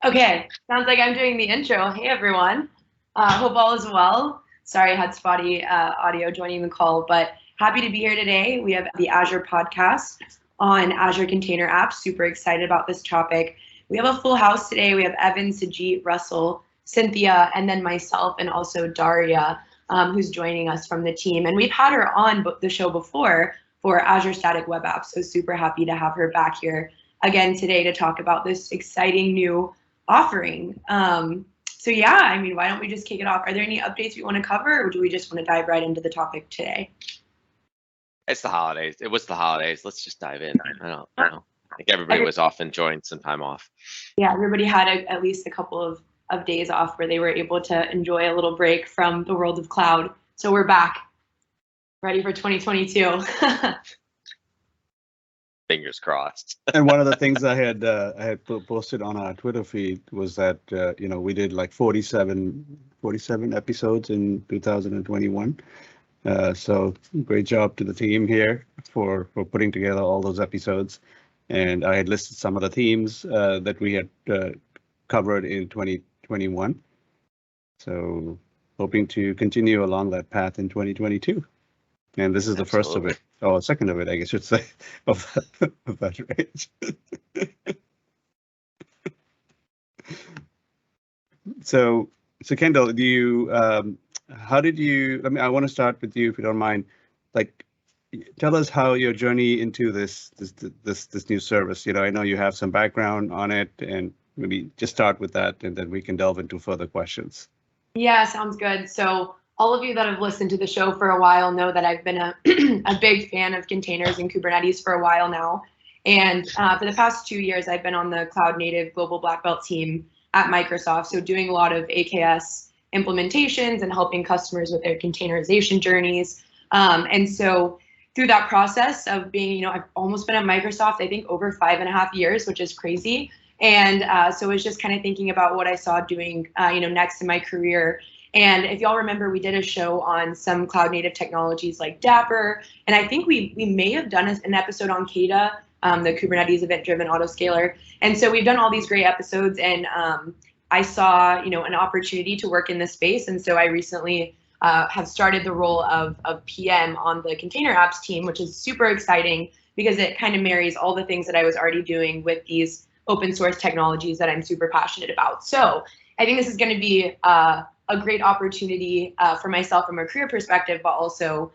Okay, sounds like I'm doing the intro. Hey everyone, hope all is well. Sorry I had spotty audio joining the call, but happy to be here today. We have the Azure podcast on Azure Container Apps. Super excited about this topic. We have a full house today. We have Evan, Sajit, Russell, Cynthia, and then myself and also Daria, who's joining us from the team. And we've had her on the show before for Azure Static Web Apps, so super happy to have her back here again today to talk about this exciting new offering. So yeah, I mean, why don't we just kick it off? Are there any updates we want to cover, or do we just want to dive right into the topic today? It's the holidays. It was the holidays. Let's just dive in. I don't know. I think everybody was off enjoying some time off. Yeah, everybody had at least a couple of days off where they were able to enjoy a little break from the world of cloud. So we're back, ready for 2022. Fingers crossed. And one of the things I had posted on our Twitter feed was that we did like 47 episodes in 2021. So great job to the team here for putting together all those episodes. And I had listed some of the themes that we had covered in 2021. So hoping to continue along that path in 2022. And this is the first of it, or second of it, I should say, of that range. So Kendall, do you? How did you? I want to start with you, if you don't mind. Like, tell us how your journey into this new service. I know you have some background on it, and maybe just start with that, and then we can delve into further questions. Yeah, sounds good. So all of you that have listened to the show for a while know that I've been a big fan of containers and Kubernetes for a while now. And for the past 2 years, I've been on the cloud native global black belt team at Microsoft. So doing a lot of AKS implementations and helping customers with their containerization journeys. And so through that process of being, I've almost been at Microsoft, I think over 5.5 years, which is crazy. And so I was just kind of thinking about what I saw doing, next in my career. And if y'all remember, we did a show on some cloud native technologies like Dapper. And I think we may have done an episode on Kada, the Kubernetes event-driven autoscaler. And so we've done all these great episodes. And I saw, an opportunity to work in this space. And so I recently have started the role of PM on the Container Apps team, which is super exciting because it kind of marries all the things that I was already doing with these open source technologies that I'm super passionate about. So I think this is going to be a great opportunity for myself from a career perspective, but also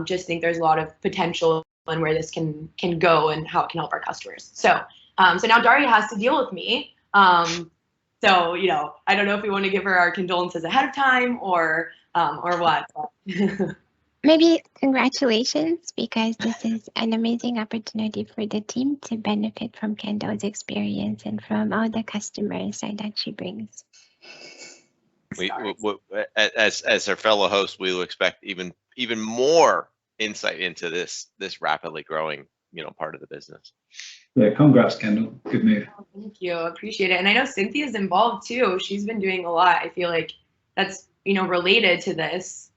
just think there's a lot of potential and where this can go and how it can help our customers. So now Daria has to deal with me. So I don't know if we want to give her our condolences ahead of time or what. Maybe congratulations, because this is an amazing opportunity for the team to benefit from Kendall's experience and from all the customers that she brings. As our fellow host, we will expect even more insight into this rapidly growing part of the business. Yeah, congrats, Kendall. Good move. Oh, thank you, appreciate it. And I know Cynthia's involved too. She's been doing a lot. I feel like that's related to this.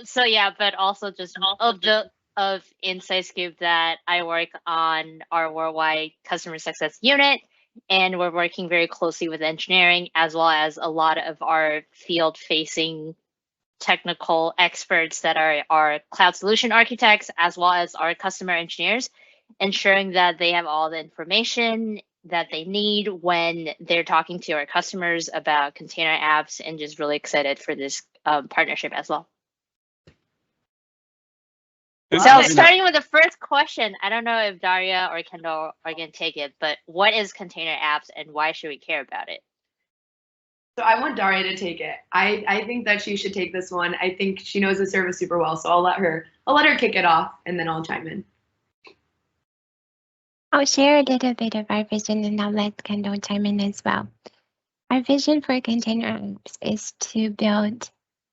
So yeah, but also just of inside scoop that I work on our worldwide customer success unit, and we're working very closely with engineering as well as a lot of our field-facing technical experts that are our cloud solution architects, as well as our customer engineers, ensuring that they have all the information that they need when they're talking to our customers about container apps, and just really excited for this partnership as well. So starting with the first question, I don't know if Daria or Kendall are going to take it, but what is container apps and why should we care about it? So I want Daria to take it. I think that she should take this one. I think she knows the service super well, so I'll let her kick it off, and then I'll chime in. I'll share a little bit of our vision, and I'll let Kendall chime in as well. Our vision for container apps is to build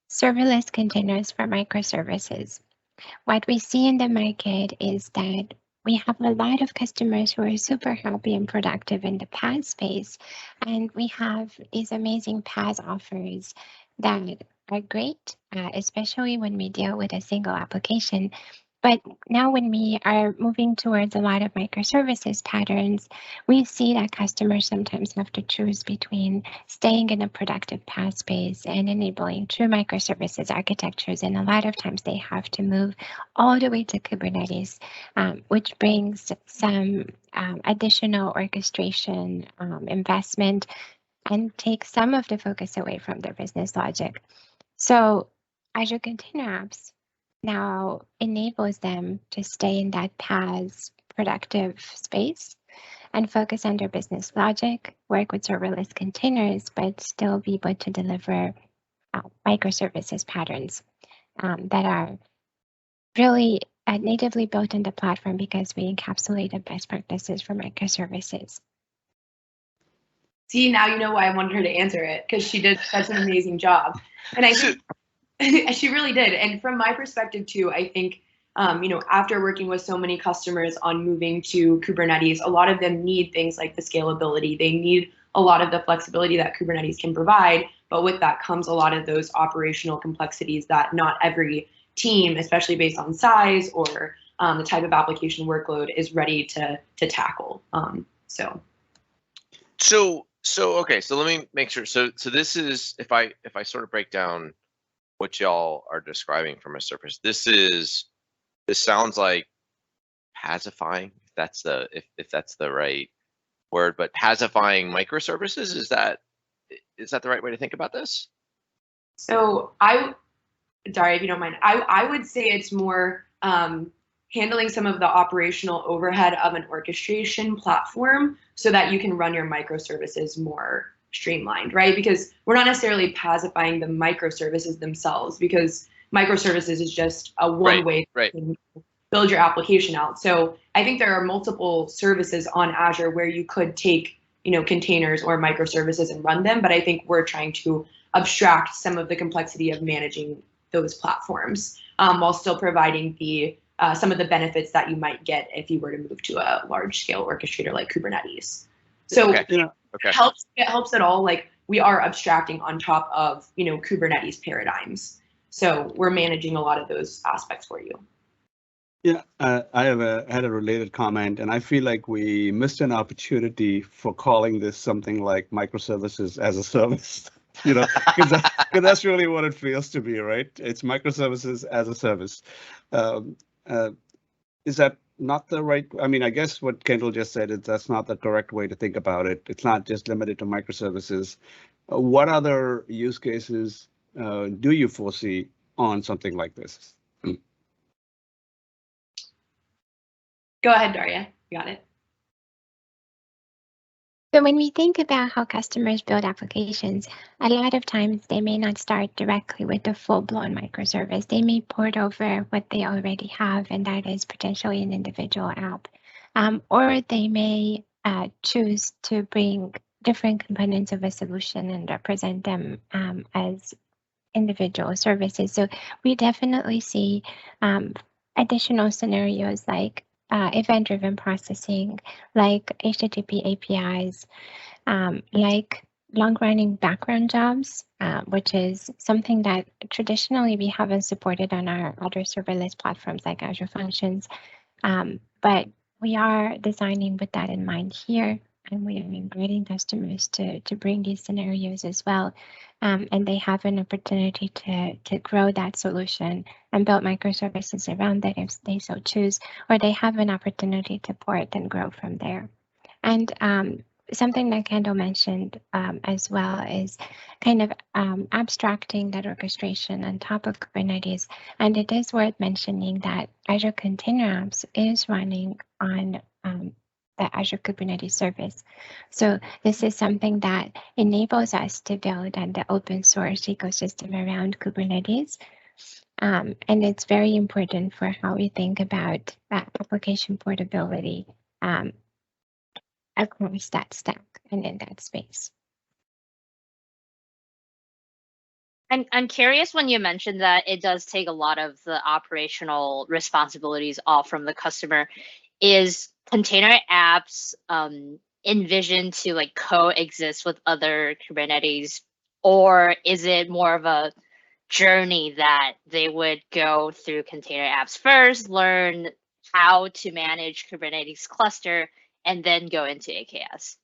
serverless containers for microservices. What we see in the market is that we have a lot of customers who are super happy and productive in the PaaS space, and we have these amazing PaaS offers that are great, especially when we deal with a single application. But now when we are moving towards a lot of microservices patterns, we see that customers sometimes have to choose between staying in a productive PaaS space and enabling true microservices architectures. And a lot of times they have to move all the way to Kubernetes, which brings some additional orchestration investment and takes some of the focus away from their business logic. So Azure Container Apps now enables them to stay in that PaaS productive space and focus on their business logic, work with serverless containers, but still be able to deliver microservices patterns that are really natively built in the platform because we encapsulated best practices for microservices. See, now you know why I wanted her to answer it, because she did such an amazing job. And I think she really did. And from my perspective too, I think, after working with so many customers on moving to Kubernetes, a lot of them need things like the scalability. They need a lot of the flexibility that Kubernetes can provide. But with that comes a lot of those operational complexities that not every team, especially based on size or the type of application workload, is ready to tackle. Okay, so let me make sure. So this is, if I sort of break down what y'all are describing from a surface, this sounds like paasifying, if that's the right word, but paasifying microservices, is that the right way to think about this? So Daria, if you don't mind, I would say it's more handling some of the operational overhead of an orchestration platform so that you can run your microservices more streamlined, right? Because we're not necessarily paasifying the microservices themselves, because microservices is just a one way to build your application out. So I think there are multiple services on Azure where you could take, containers or microservices and run them. But I think we're trying to abstract some of the complexity of managing those platforms while still providing some of the benefits that you might get if you were to move to a large scale orchestrator like Kubernetes. So it helps at all. Like, we are abstracting on top of, Kubernetes paradigms. So we're managing a lot of those aspects for you. Yeah, I had a related comment, and I feel like we missed an opportunity for calling this something like microservices as a service. Because that's really what it feels to be, right? It's microservices as a service. Is that not the right? I mean, I guess what Kendall just said is that's not the correct way to think about it. It's not just limited to microservices. What other use cases do you foresee on something like this? Go ahead, Daria. You got it. So when we think about how customers build applications, a lot of times they may not start directly with a full-blown microservice. They may port over what they already have, and that is potentially an individual app. Or they may choose to bring different components of a solution and represent them as individual services. So we definitely see additional scenarios like event-driven processing, like HTTP APIs, like long-running background jobs, which is something that traditionally we haven't supported on our other serverless platforms like Azure Functions. But we are designing with that in mind here, and we are inviting customers to bring these scenarios as well. And they have an opportunity to grow that solution and build microservices around that if they so choose, or they have an opportunity to port and grow from there. And something that Kendall mentioned as well is kind of abstracting that orchestration on top of Kubernetes. And it is worth mentioning that Azure Container Apps is running on the Azure Kubernetes service. So this is something that enables us to build on the open source ecosystem around Kubernetes. And it's very important for how we think about that application portability across that stack and in that space. I'm curious, when you mentioned that it does take a lot of the operational responsibilities off from the customer, is Container Apps envisioned to like coexist with other Kubernetes, or is it more of a journey that they would go through container apps first, learn how to manage Kubernetes cluster, and then go into AKS?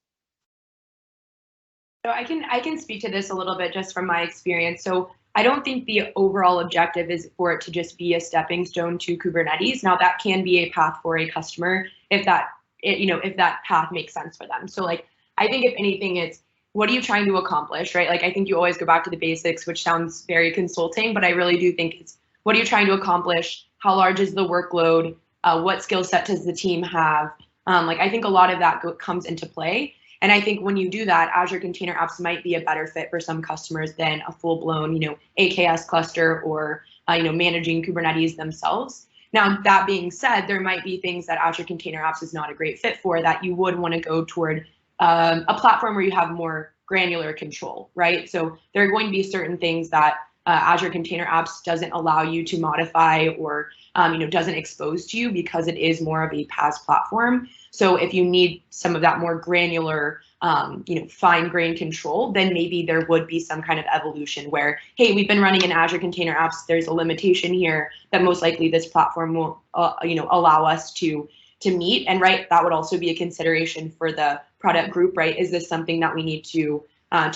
So I can speak to this a little bit just from my experience. So I don't think the overall objective is for it to just be a stepping stone to Kubernetes. Now that can be a path for a customer if that if that path makes sense for them. So like I think if anything, it's what are you trying to accomplish, right? Like I think you always go back to the basics, which sounds very consulting, but I really do think it's what are you trying to accomplish? How large is the workload? What skill set does the team have? Like I think a lot of that comes into play. And I think when you do that, Azure Container Apps might be a better fit for some customers than a full-blown, AKS cluster or, managing Kubernetes themselves. Now, that being said, there might be things that Azure Container Apps is not a great fit for that you would want to go toward a platform where you have more granular control, right? So there are going to be certain things that Azure Container Apps doesn't allow you to modify or doesn't expose to you because it is more of a PaaS platform. So if you need some of that more granular, fine-grained control, then maybe there would be some kind of evolution where, hey, we've been running in Azure Container Apps. There's a limitation here that most likely this platform will, allow us to meet. And right, that would also be a consideration for the product group, right? Is this something that we need to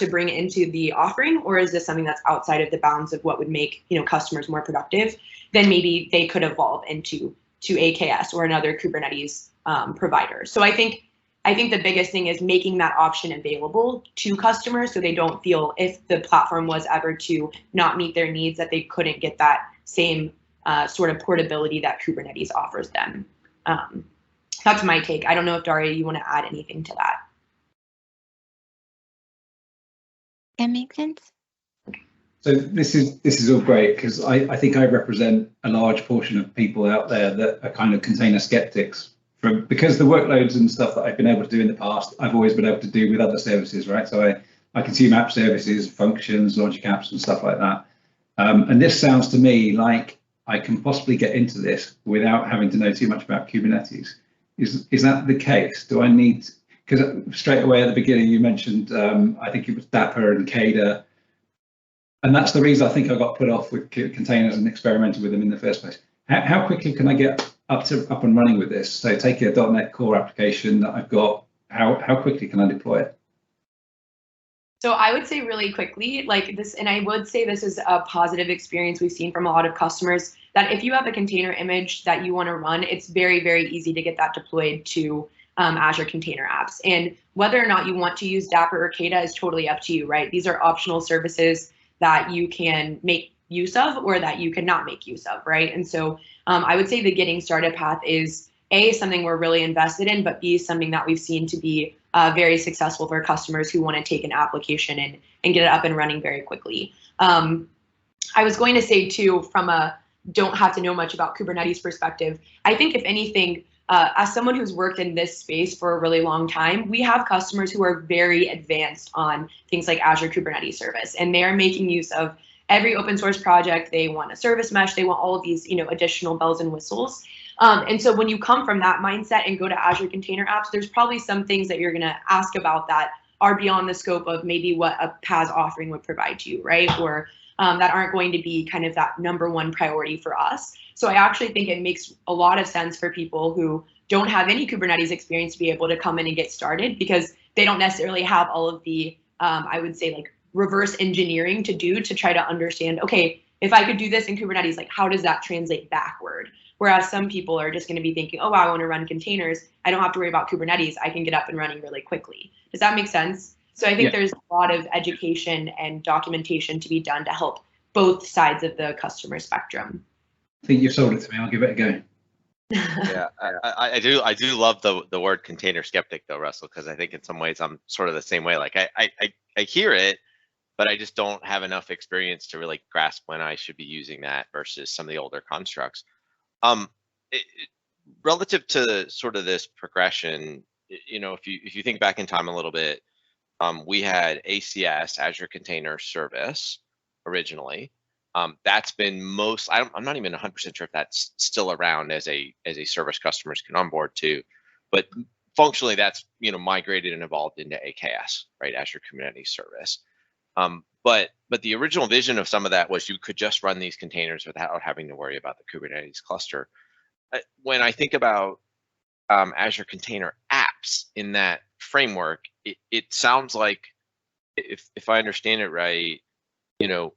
bring into the offering, or is this something that's outside of the bounds of what would make customers more productive? Then maybe they could evolve into AKS or another Kubernetes provider. So I think the biggest thing is making that option available to customers so they don't feel if the platform was ever to not meet their needs that they couldn't get that same sort of portability that Kubernetes offers them. That's my take. I don't know if Daria, you want to add anything to that. That makes sense. So this is all great because I think I represent a large portion of people out there that are kind of container skeptics because the workloads and stuff that I've been able to do in the past, I've always been able to do with other services, right? So I consume app services, functions, logic apps and stuff like that. And this sounds to me like I can possibly get into this without having to know too much about Kubernetes. Is that the case? Do I need, because straight away at the beginning you mentioned, I think it was Dapper and Kada. And that's the reason I think I got put off with containers and experimented with them in the first place. How quickly can I get up and running with this? So take a .NET Core application that I've got, how quickly can I deploy it? So I would say really quickly, like this, and I would say this is a positive experience we've seen from a lot of customers, that if you have a container image that you want to run, it's very, very easy to get that deployed to Azure Container Apps. And whether or not you want to use Dapper or Kada is totally up to you, right? These are optional services that you can make use of or that you cannot make use of, right? And so I would say the getting started path is A, something we're really invested in, but B, something that we've seen to be very successful for customers who want to take an application and get it up and running very quickly. I was going to say too, from a don't have to know much about Kubernetes perspective, I think if anything, as someone who's worked in this space for a really long time, we have customers who are very advanced on things like Azure Kubernetes Service, and they are making use of every open source project. They want a service mesh, they want all of these, additional bells and whistles. And so when you come from that mindset and go to Azure Container Apps, there's probably some things that you're going to ask about that are beyond the scope of maybe what a PaaS offering would provide to you, right? Or that aren't going to be kind of that #1 priority for us. So I actually think it makes a lot of sense for people who don't have any Kubernetes experience to be able to come in and get started because they don't necessarily have all of the, I would say, like reverse engineering to do to try to understand, okay, if I could do this in Kubernetes, like how does that translate backward? Whereas some people are just going to be thinking, oh, wow, I want to run containers. I don't have to worry about Kubernetes. I can get up and running really quickly. Does that make sense? So I think there's a lot of education and documentation to be done to help both sides of the customer spectrum. I think you've sold it to me. I'll give it a go. Yeah, I do love the word container skeptic though, Russell, because I think in some ways I'm sort of the same way. Like I hear it, but I just don't have enough experience to really grasp when I should be using that versus some of the older constructs. Relative to sort of this progression, if you think back in time a little bit, we had ACS, Azure Container Service, originally. That's been I'm not even 100% sure if that's still around as a service customers can onboard to, but functionally that's migrated and evolved into AKS, right? Azure Kubernetes Service. But the original vision of some of that was you could just run these containers without having to worry about the Kubernetes cluster. When I think about Azure Container Apps in that framework, it sounds like, if I understand it right, you know,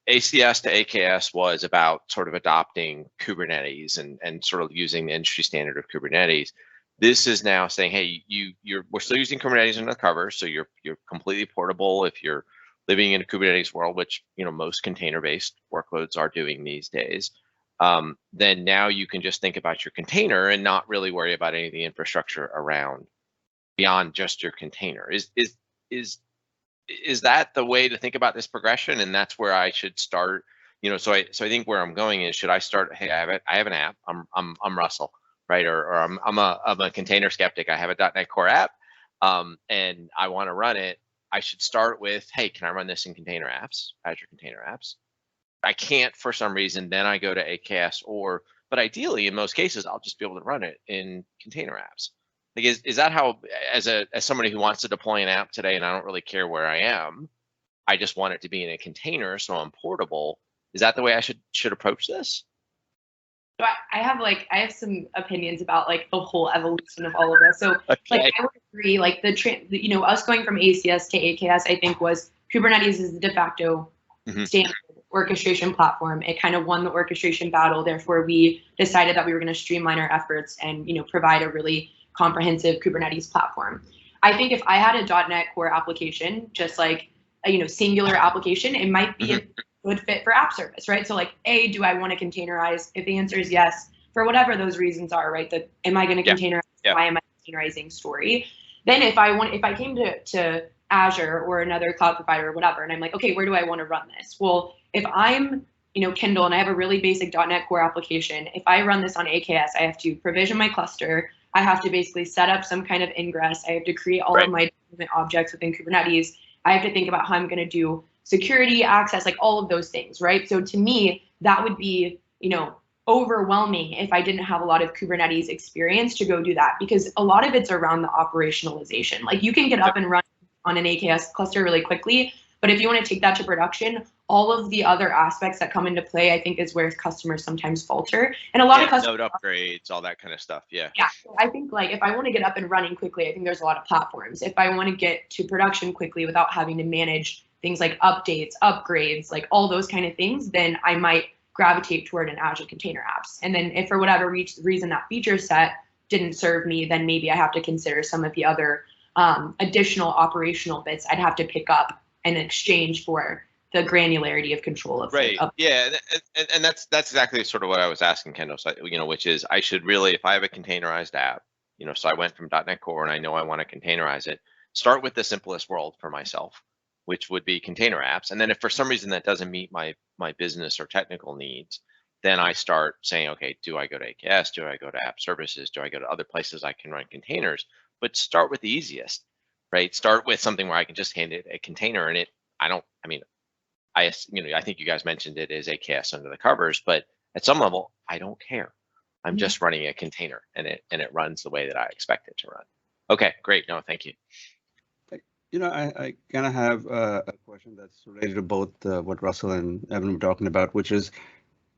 ACS to AKS was about sort of adopting Kubernetes and sort of using the industry standard of Kubernetes. This is now saying, hey, we're still using Kubernetes under the cover, so you're completely portable if you're living in a Kubernetes world, which most container-based workloads are doing these days. Then now you can just think about your container and not really worry about any of the infrastructure around beyond just your container. Is that the way to think about this progression? And that's where I should start. So I think where I'm going is, should I start? Hey, I have an app. I'm Russell, right? Or I'm a container skeptic. I have a .NET Core app, and I want to run it. I should start with, hey, can I run this in Container Apps, Azure Container Apps? I can't for some reason, then I go to AKS, but ideally in most cases, I'll just be able to run it in Container Apps. Like, is that how, as somebody who wants to deploy an app today and I don't really care where I am, I just want it to be in a container so I'm portable. Is that the way I should approach this? So I have some opinions about like the whole evolution of all of this. So okay. I would agree, like us going from ACS to AKS, I think was Kubernetes is the de facto standard orchestration platform. It kind of won the orchestration battle. Therefore, we decided that we were going to streamline our efforts and provide a really comprehensive Kubernetes platform. I think if I had a .NET Core application, just like a singular application, it might be a good fit for app service, right? So like, do I want to containerize? If the answer is yes, for whatever those reasons are, right? Am I going to containerize? Why am I containerizing story? Then if I came to Azure or another cloud provider or whatever, and I'm like, okay, where do I want to run this? Well, if I'm Kendall and I have a really basic .NET Core application, if I run this on AKS, I have to provision my cluster. I have to basically set up some kind of ingress. I have to create all of my objects within Kubernetes. I have to think about how I'm going to do security, access, like all of those things, right? So to me, that would be, overwhelming if I didn't have a lot of Kubernetes experience to go do that, because a lot of it's around the operationalization. Like you can get up and run on an AKS cluster really quickly, but if you want to take that to production, all of the other aspects that come into play, I think, is where customers sometimes falter. And a lot of customers, node upgrades, all that kind of stuff. Yeah. So I think like if I want to get up and running quickly, I think there's a lot of platforms. If I want to get to production quickly without having to manage things like updates, upgrades, like all those kind of things, then I might gravitate toward an Azure Container Apps. And then if for whatever reason that feature set didn't serve me, then maybe I have to consider some of the other additional operational bits I'd have to pick up in exchange for the granularity of control of and that's exactly sort of what I was asking, Kendall. So which is, I should really, if I have a containerized app, so I went from .NET Core and I know I want to containerize it, start with the simplest world for myself, which would be Container Apps. And then if for some reason that doesn't meet my business or technical needs, then I start saying, okay, do I go to AKS? Do I go to app services? Do I go to other places I can run containers? But start with the easiest, right? Start with something where I can just hand it a container and I think you guys mentioned it as AKS under the covers, but at some level, I don't care. I'm just running a container and it runs the way that I expect it to run. Okay, great. No, thank you. I kind of have a question that's related to both what Russell and Evan were talking about, which is,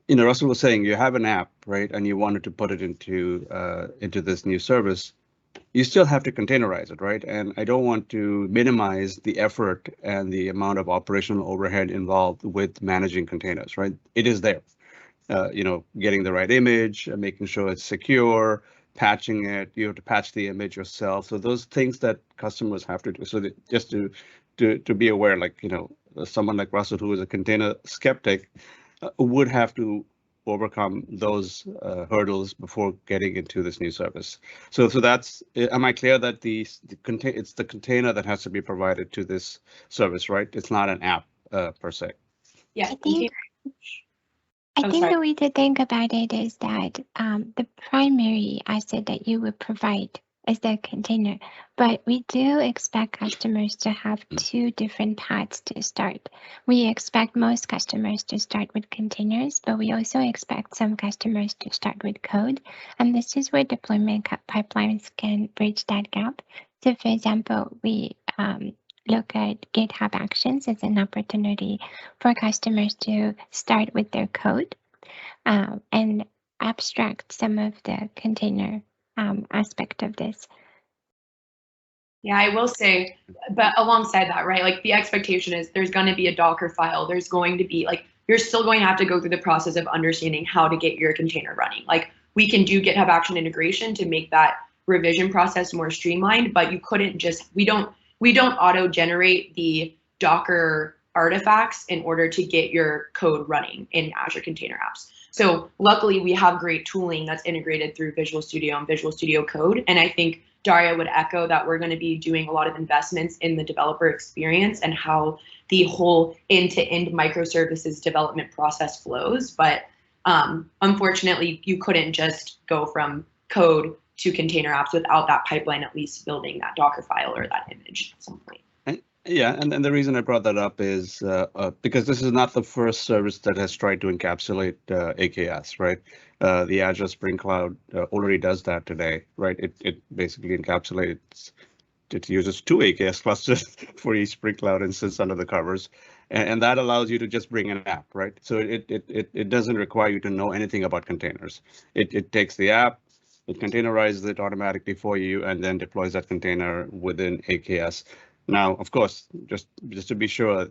Russell was saying you have an app, right, and you wanted to put it into this new service. You still have to containerize it, right? And I don't want to minimize the effort and the amount of operational overhead involved with managing containers, right? It is there, getting the right image, making sure it's secure, patching it. You have to patch the image yourself. So those things that customers have to do. So that just to be aware, like, someone like Russell, who is a container skeptic, would have to overcome those hurdles before getting into this new service. So that's, am I clear that it's the container that has to be provided to this service, right? It's not an app per se. Yeah. I think the way to think about it is that the primary asset that you would provide is the container, but we do expect customers to have two different paths to start. We expect most customers to start with containers, but we also expect some customers to start with code. And this is where deployment pipelines can bridge that gap. So for example, we look at GitHub Actions as an opportunity for customers to start with their code and abstract some of the container aspect of this. Yeah, I will say, but alongside that, right, like the expectation is there's going to be a Docker file. There's going to be like, you're still going to have to go through the process of understanding how to get your container running. Like we can do GitHub Action integration to make that revision process more streamlined, but you couldn't just, we don't auto generate the Docker artifacts in order to get your code running in Azure Container Apps. So luckily we have great tooling that's integrated through Visual Studio and Visual Studio Code. And I think Daria would echo that we're going to be doing a lot of investments in the developer experience and how the whole end-to-end microservices development process flows. But unfortunately, you couldn't just go from code to container apps without that pipeline at least building that Docker file or that image at some point. Yeah, and the reason I brought that up is because this is not the first service that has tried to encapsulate AKS, right? The Azure Spring Cloud already does that today, right? It basically encapsulates, it uses 2 AKS clusters for each Spring Cloud instance under the covers, and that allows you to just bring an app, right? So it doesn't require you to know anything about containers. It takes the app, it containerizes it automatically for you, and then deploys that container within AKS. Now, of course, just to be sure,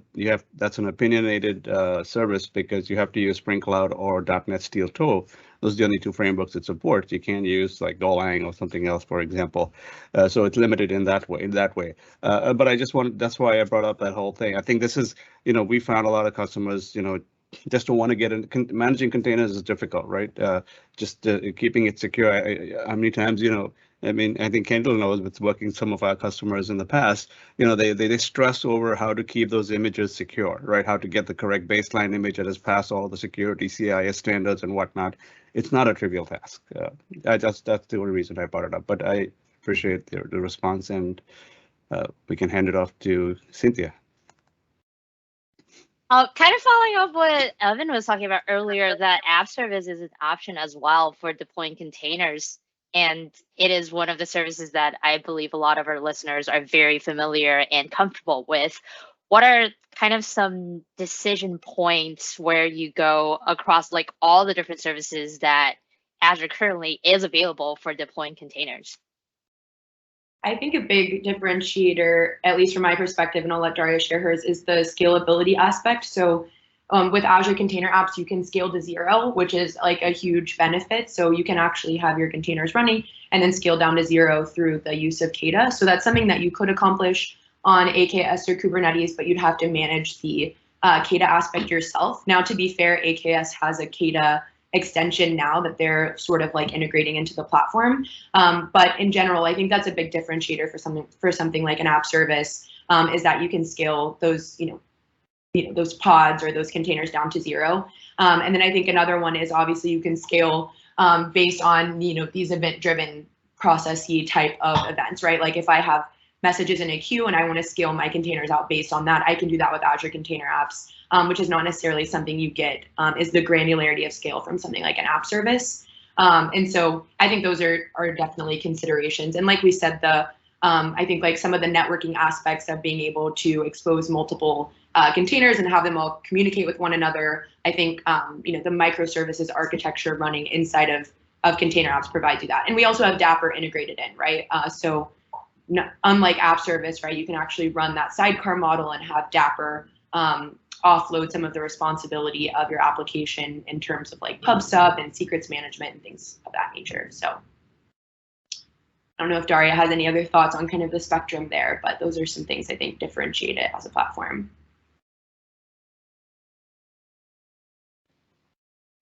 that's an opinionated service because you have to use Spring Cloud or .NET Steel Toe. Those are the only 2 frameworks it supports. You can't use like Golang or something else, for example. So it's limited in that way. But I just that's why I brought up that whole thing. I think this is, we found a lot of customers, just don't want to get in. Managing containers is difficult, right? Just keeping it secure. How many times, I mean, I think Kendall knows with working some of our customers in the past, they stress over how to keep those images secure, right? How to get the correct baseline image that has passed all the security CIS standards and whatnot. It's not a trivial task. That's the only reason I brought it up, but I appreciate the response, and we can hand it off to Cynthia. Kind of following up what Evan was talking about earlier, that app service is an option as well for deploying containers. And it is one of the services that I believe a lot of our listeners are very familiar and comfortable with. What are kind of some decision points where you go across like all the different services that Azure currently is available for deploying containers? I think a big differentiator, at least from my perspective, and I'll let Daria share hers, is the scalability aspect. So with Azure Container Apps, you can scale to 0, which is like a huge benefit. So you can actually have your containers running and then scale down to 0 through the use of Kata. So that's something that you could accomplish on AKS or Kubernetes, but you'd have to manage the Kata aspect yourself. Now, to be fair, AKS has a Kata extension now that they're sort of like integrating into the platform. But in general, I think that's a big differentiator for something like an app service, is that you can scale those, those pods or those containers down to 0. And then I think another one is obviously you can scale based on, these event-driven processy type of events, right? Like if I have messages in a queue and I want to scale my containers out based on that, I can do that with Azure Container Apps, which is not necessarily something you get, is the granularity of scale from something like an app service. And so I think those are definitely considerations. And like we said, I think like some of the networking aspects of being able to expose multiple containers and have them all communicate with one another, I think the microservices architecture running inside of Container Apps provides you that. And we also have Dapper integrated in, right? So unlike app service, right, you can actually run that sidecar model and have Dapper offload some of the responsibility of your application in terms of like pub sub and secrets management and things of that nature. So I don't know if Daria has any other thoughts on kind of the spectrum there, but those are some things I think differentiate it as a platform.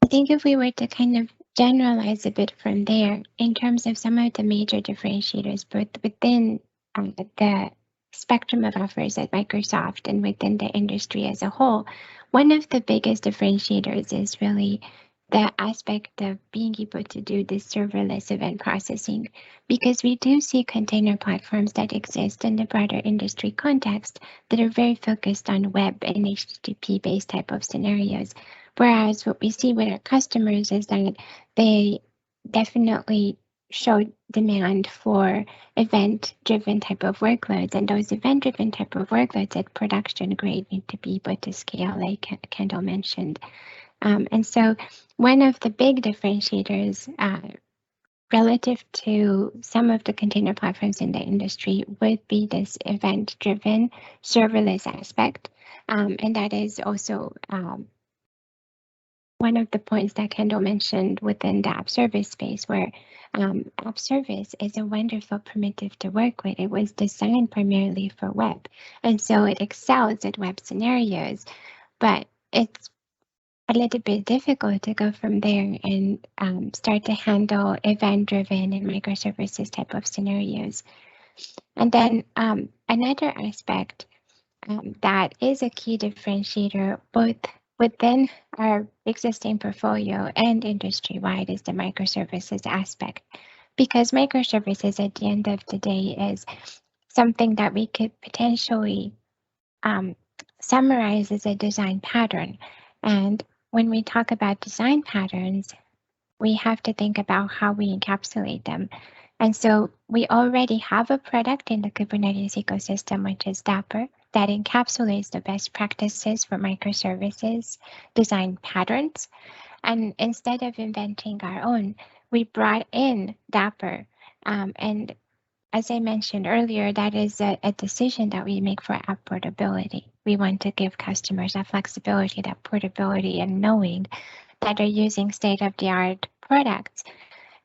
I think if we were to kind of generalize a bit from there in terms of some of the major differentiators, both within the spectrum of offers at Microsoft and within the industry as a whole, one of the biggest differentiators is really the aspect of being able to do this serverless event processing, because we do see container platforms that exist in the broader industry context that are very focused on web and HTTP-based type of scenarios. Whereas what we see with our customers is that they definitely showed demand for event-driven type of workloads, and those event-driven type of workloads at production grade need to be able to scale, like Kendall mentioned. And so one of the big differentiators relative to some of the container platforms in the industry would be this event-driven serverless aspect. And that is also one of the points that Kendall mentioned within the app service space, where app service is a wonderful primitive to work with. It was designed primarily for web, and so it excels at web scenarios, but it's a little bit difficult to go from there and start to handle event-driven and microservices type of scenarios. And then another aspect that is a key differentiator both within our existing portfolio and industry-wide is the microservices aspect, because microservices at the end of the day is something that we could potentially summarize as a design pattern. And when we talk about design patterns, we have to think about how we encapsulate them. And so we already have a product in the Kubernetes ecosystem, which is Dapper, that encapsulates the best practices for microservices design patterns. And instead of inventing our own, we brought in Dapper. And as I mentioned earlier, that is a decision that we make for app portability. We want to give customers that flexibility, that portability, and knowing that they're using state-of-the-art products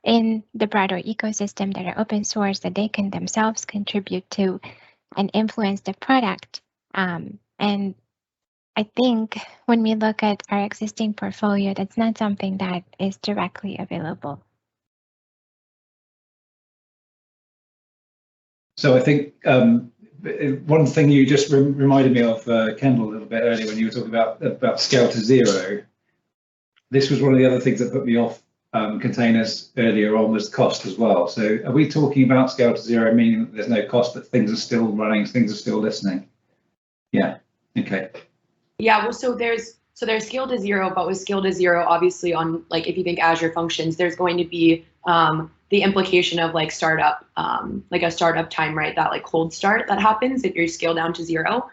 in the broader ecosystem that are open source, that they can themselves contribute to and influence the product. And I think when we look at our existing portfolio, that's not something that is directly available. So I think one thing you just reminded me of, Kendall, a little bit earlier when you were talking about scale to zero. This was one of the other things that put me off containers earlier on, was cost as well. So are we talking about scale to zero, meaning that there's no cost, but things are still running, things are still listening? Yeah, okay. Yeah, well, so there's scale to zero, but with scale to zero, obviously on, like, if you think Azure functions, there's going to be the implication of like startup, like a startup time, right? That like cold start that happens if you scale down to zero.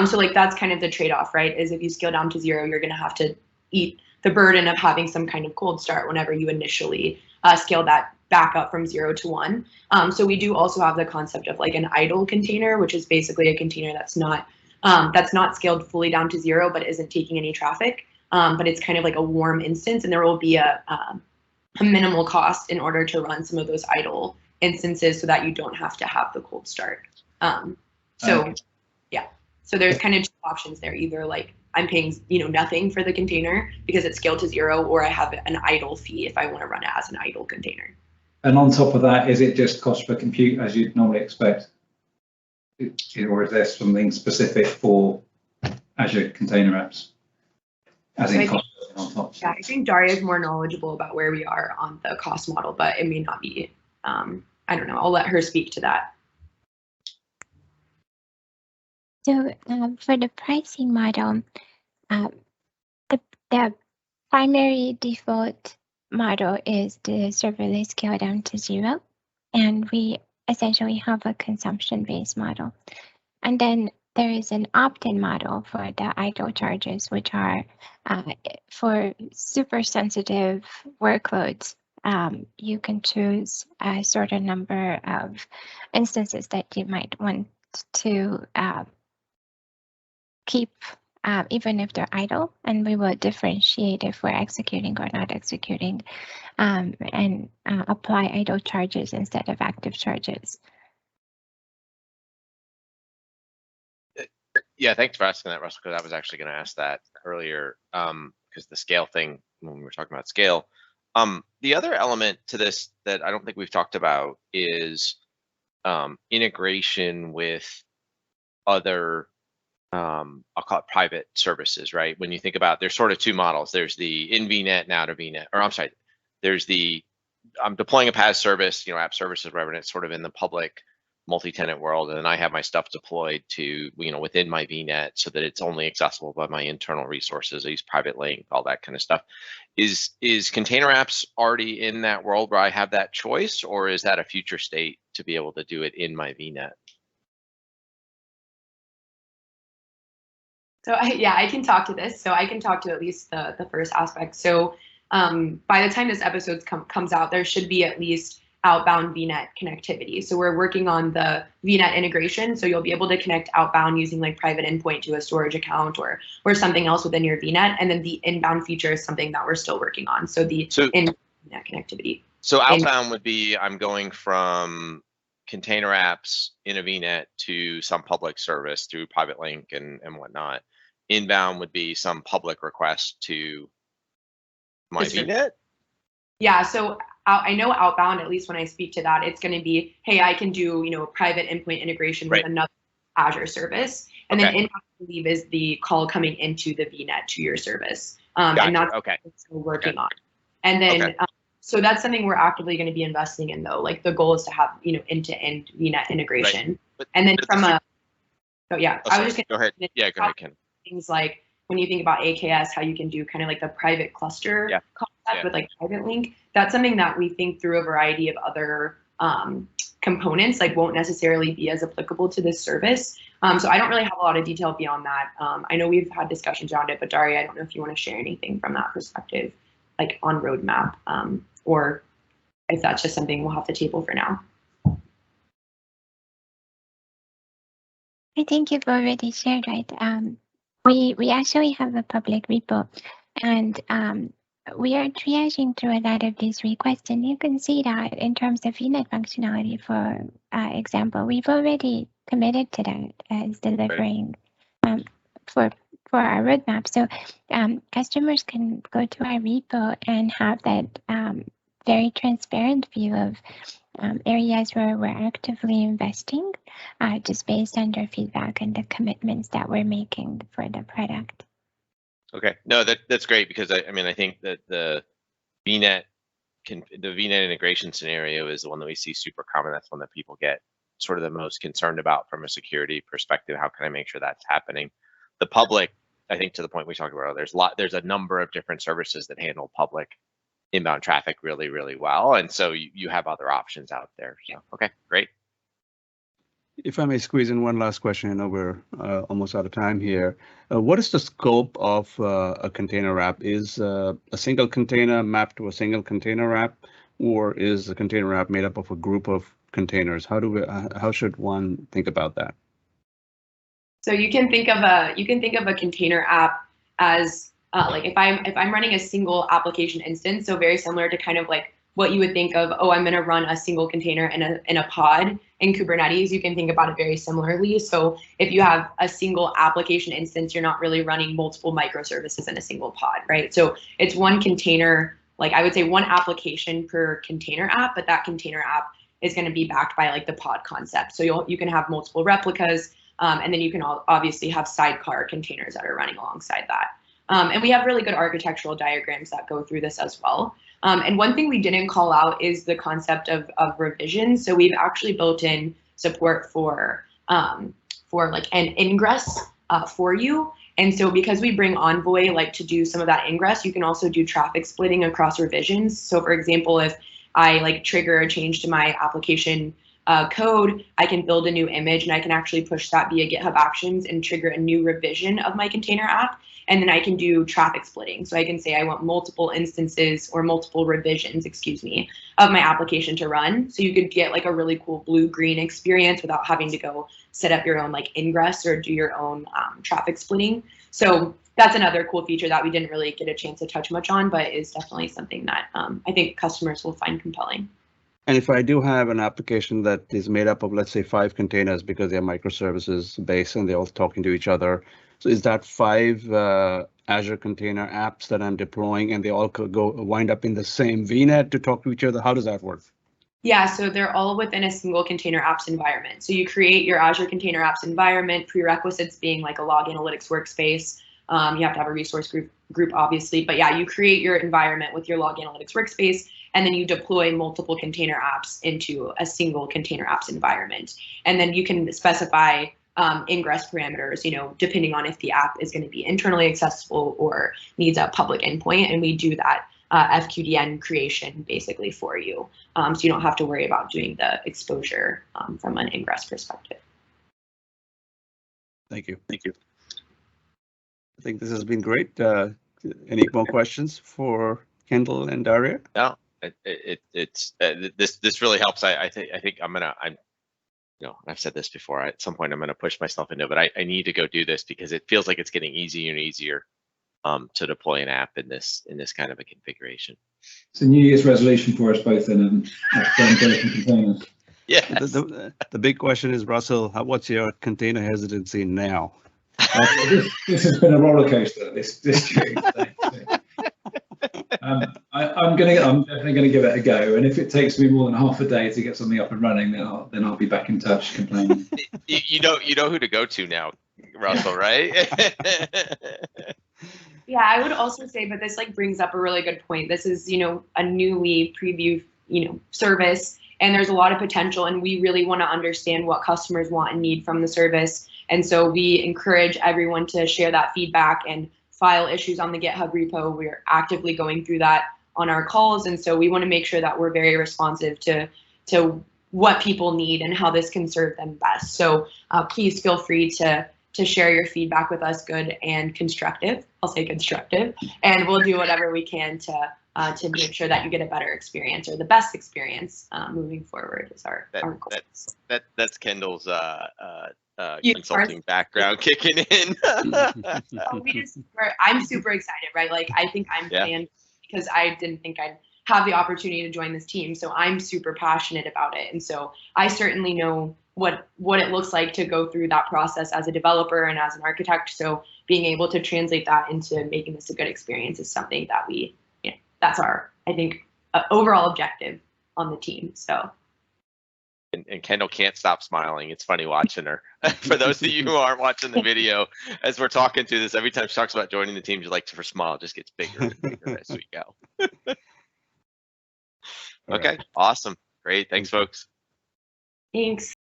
So like that's kind of the trade-off, right? Is if you scale down to zero, you're going to have to eat the burden of having some kind of cold start whenever you initially scale that back up from 0 to 1. So we do also have the concept of like an idle container, which is basically a container that's not scaled fully down to 0, but isn't taking any traffic. But it's kind of like a warm instance, and there will be a minimal cost in order to run some of those idle instances so that you don't have to have the cold start. Yeah, so there's kind of two options there. Either like I'm paying nothing for the container because it's scaled to 0, or I have an idle fee if I want to run it as an idle container. And on top of that, is it just cost per compute as you'd normally expect? Or is there something specific for Azure Container Apps? As in cost on top? Yeah, I think Daria is more knowledgeable about where we are on the cost model, but it may not be. I don't know. I'll let her speak to that. So for the pricing model, the primary default model is the serverless scale down to 0, and we essentially have a consumption-based model. And then there is an opt-in model for the idle charges, which are for super sensitive workloads. You can choose a certain number of instances that you might want to keep even if they're idle, and we will differentiate if we're executing or not executing, and apply idle charges instead of active charges. Yeah, thanks for asking that, Russell, because I was actually going to ask that earlier, because the scale thing, when we were talking about scale. The other element to this that I don't think we've talked about is integration with other, I'll call it private services, right? When you think about, there's sort of two models. There's the in VNet and out of VNet, or I'm sorry, there's the, I'm deploying a PaaS service, app services, whatever, and it's sort of in the public multi-tenant world, and then I have my stuff deployed to, within my VNet so that it's only accessible by my internal resources. I use private link, all that kind of stuff. Is Container Apps already in that world where I have that choice, or is that a future state to be able to do it in my VNet? So I can talk to this. So I can talk to at least the first aspect. So by the time this episode comes out, there should be at least outbound VNet connectivity. So we're working on the VNet integration. So you'll be able to connect outbound using like private endpoint to a storage account or something else within your VNet. And then the inbound feature is something that we're still working on. So the VNet connectivity. So outbound would be I'm going from Container Apps in a VNet to some public service through private link and whatnot. Inbound would be some public request to my VNet. Yeah, so I know outbound, at least when I speak to that, it's going to be, hey, I can do, private endpoint integration with another Azure service. And then inbound, I believe, is the call coming into the VNet to your service. Gotcha. And that's what we're working on. And then, so that's something we're actively going to be investing in, though. Like the goal is to have, end-to-end VNet integration. And then from I was just going to go ahead. Yeah, go ahead, Ken. Things like when you think about AKS, how you can do kind of like the private cluster concept with like private link. That's something that we think through a variety of other components, like won't necessarily be as applicable to this service. So I don't really have a lot of detail beyond that. I know we've had discussions around it, but Daria, I don't know if you want to share anything from that perspective, like on roadmap, or if that's just something we'll have to table for now. I think you've already shared, right? We actually have a public repo, and we are triaging through a lot of these requests, and you can see that in terms of VNet functionality, for example, we've already committed to that as delivering for our roadmap. So customers can go to our repo and have that very transparent view of areas where we're actively investing, just based on their feedback and the commitments that we're making for the product. Okay, no, that's great, because I think that the VNet integration scenario is the one that we see super common. That's one that people get sort of the most concerned about from a security perspective. How can I make sure that's happening? The public, I think, to the point we talked about, there's a number of different services that handle public inbound traffic really, really well, and so you have other options out there. So, okay, great. If I may squeeze in one last question, I know we're almost out of time here. What is the scope of a container app? Is a single container mapped to a single container app, or is a container app made up of a group of containers? How should one think about that? So you can think of a container app as like if I'm running a single application instance, so very similar to kind of like what you would think of, oh, I'm going to run a single container in a pod in Kubernetes. You can think about it very similarly. So if you have a single application instance, you're not really running multiple microservices in a single pod, right? So it's one container, like I would say one application per container app, but that container app is going to be backed by like the pod concept. So you can have multiple replicas, and then you can obviously have sidecar containers that are running alongside that. And we have really good architectural diagrams that go through this as well. And one thing we didn't call out is the concept of revision. So we've actually built in support for like an ingress for you. And so because we bring Envoy like to do some of that ingress, you can also do traffic splitting across revisions. So for example, if I like trigger a change to my application code, I can build a new image and I can actually push that via GitHub Actions and trigger a new revision of my container app. And then I can do traffic splitting. So I can say I want multiple instances or multiple revisions, of my application to run. So you could get like a really cool blue-green experience without having to go set up your own like ingress or do your own traffic splitting. So that's another cool feature that we didn't really get a chance to touch much on, but is definitely something that I think customers will find compelling. And if I do have an application that is made up of, let's say, 5 containers because they're microservices based and they're all talking to each other, so is that 5 Azure Container Apps that I'm deploying and they all could wind up in the same VNet to talk to each other? How does that work? Yeah, so they're all within a single Container Apps environment. So you create your Azure Container Apps environment, prerequisites being like a log analytics workspace. You have to have a resource group obviously, but yeah, you create your environment with your log analytics workspace, and then you deploy multiple container apps into a single container apps environment. And then you can specify ingress parameters, depending on if the app is going to be internally accessible or needs a public endpoint. And we do that FQDN creation basically for you. So you don't have to worry about doing the exposure from an ingress perspective. Thank you. Thank you. I think this has been great. Any more questions for Kendall and Daria? No, this really helps. I think I've said this before. At some point, I'm going to push myself into it, but I need to go do this because it feels like it's getting easier and easier to deploy an app in this kind of a configuration. It's a New Year's resolution for us both in containers. Yeah. The big question is, Russell, what's your container hesitancy now? This has been a roller coaster. This year. I'm definitely going to give it a go, and if it takes me more than half a day to get something up and running, then I'll be back in touch complaining. You know who to go to now, Russell, right? Yeah, I would also say, but this brings up a really good point. This is a newly preview service, and there's a lot of potential, and we really want to understand what customers want and need from the service. And so we encourage everyone to share that feedback and file issues on the GitHub repo. We're actively going through that on our calls. And so we want to make sure that we're very responsive to what people need and how this can serve them best. So please feel free to share your feedback with us, good and constructive. I'll say constructive, and we'll do whatever we can to make sure that you get a better experience or the best experience moving forward is our goal. That's Kendall's consulting background kicking in. I'm super excited, right? I think I'm planned because I didn't think I'd have the opportunity to join this team. So I'm super passionate about it. And so I certainly know what it looks like to go through that process as a developer and as an architect. So being able to translate that into making this a good experience is something that that's our, I think, overall objective on the team. So. And Kendall can't stop smiling. It's funny watching her. For those of you who aren't watching the video, as we're talking through this, every time she talks about joining the team, her smile just gets bigger and bigger as we go. Okay, awesome. Great. Thanks, folks. Thanks.